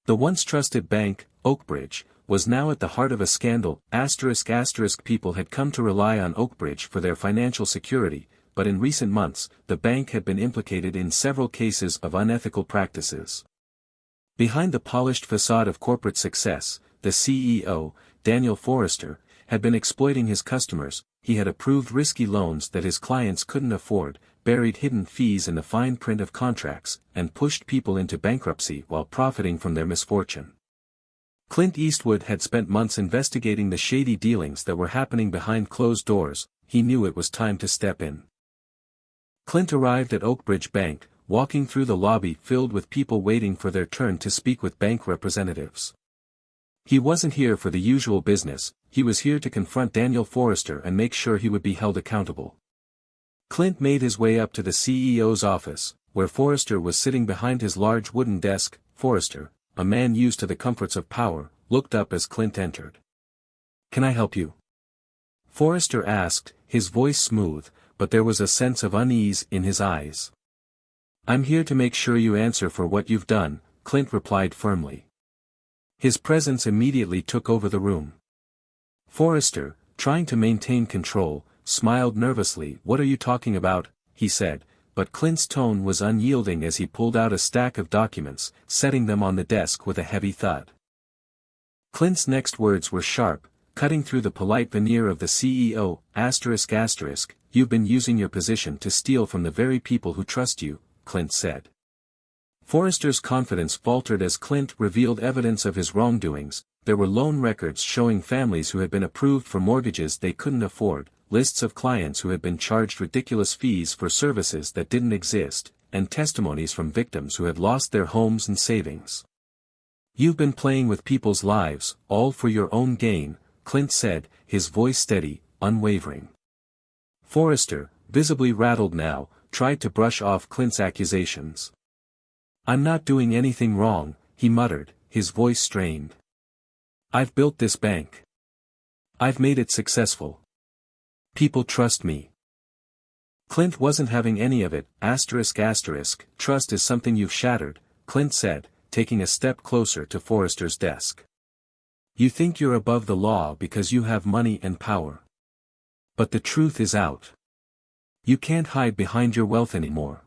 The once trusted bank, Oakbridge, was now at the heart of a scandal. People had come to rely on Oakbridge for their financial security, but in recent months, the bank had been implicated in several cases of unethical practices. Behind the polished facade of corporate success, the CEO, Daniel Forrester, had been exploiting his customers. He had approved risky loans that his clients couldn't afford, buried hidden fees in the fine print of contracts, and pushed people into bankruptcy while profiting from their misfortune. Clint Eastwood had spent months investigating the shady dealings that were happening behind closed doors. He knew it was time to step in. Clint arrived at Oakbridge Bank, walking through the lobby filled with people waiting for their turn to speak with bank representatives. He wasn't here for the usual business, he was here to confront Daniel Forrester and make sure he would be held accountable. Clint made his way up to the CEO's office, where Forrester was sitting behind his large wooden desk. Forrester, a man used to the comforts of power, looked up as Clint entered. "Can I help you?" Forrester asked, his voice smooth, but there was a sense of unease in his eyes. "I'm here to make sure you answer for what you've done," Clint replied firmly. His presence immediately took over the room. Forrester, trying to maintain control, smiled nervously. "What are you talking about?" he said, but Clint's tone was unyielding as he pulled out a stack of documents, setting them on the desk with a heavy thud. Clint's next words were sharp, cutting through the polite veneer of the CEO. "You've been using your position to steal from the very people who trust you," Clint said. Forrester's confidence faltered as Clint revealed evidence of his wrongdoings. There were loan records showing families who had been approved for mortgages they couldn't afford, lists of clients who had been charged ridiculous fees for services that didn't exist, and testimonies from victims who had lost their homes and savings. "You've been playing with people's lives, all for your own gain," Clint said, his voice steady, unwavering. Forrester, visibly rattled now, tried to brush off Clint's accusations. "I'm not doing anything wrong," he muttered, his voice strained. "I've built this bank. I've made it successful. People trust me." Clint wasn't having any of it. "Trust is something you've shattered," Clint said, taking a step closer to Forrester's desk. "You think you're above the law because you have money and power. But the truth is out. You can't hide behind your wealth anymore."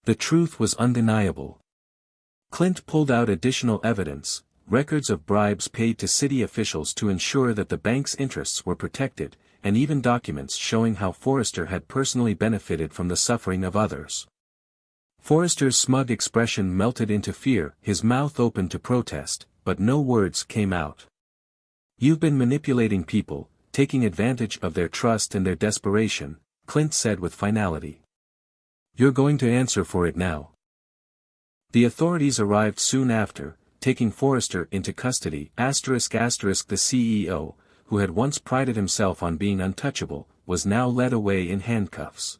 The truth was undeniable. Clint pulled out additional evidence, records of bribes paid to city officials to ensure that the bank's interests were protected, and even documents showing how Forrester had personally benefited from the suffering of others. Forrester's smug expression melted into fear, his mouth opened to protest, but no words came out. "You've been manipulating people, taking advantage of their trust and their desperation," Clint said with finality. "You're going to answer for it now." The authorities arrived soon after, taking Forrester into custody. The CEO, who had once prided himself on being untouchable, was now led away in handcuffs.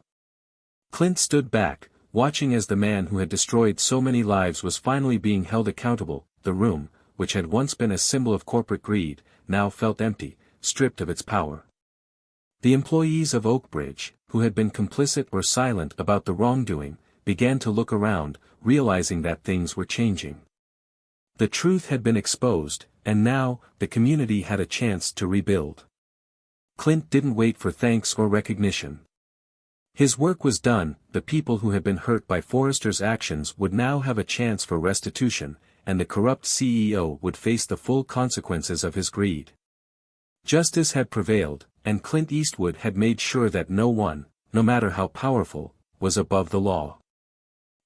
Clint stood back, watching as the man who had destroyed so many lives was finally being held accountable. The room, which had once been a symbol of corporate greed, now felt empty, stripped of its power. The employees of Oakbridge, who had been complicit or silent about the wrongdoing, began to look around, realizing that things were changing. The truth had been exposed, and now, the community had a chance to rebuild. Clint didn't wait for thanks or recognition. His work was done. The people who had been hurt by Forrester's actions would now have a chance for restitution, and the corrupt CEO would face the full consequences of his greed. Justice had prevailed, and Clint Eastwood had made sure that no one, no matter how powerful, was above the law.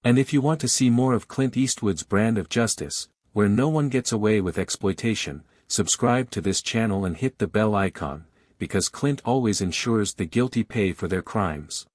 And if you want to see more of Clint Eastwood's brand of justice, where no one gets away with exploitation, subscribe to this channel and hit the bell icon, because Clint always ensures the guilty pay for their crimes.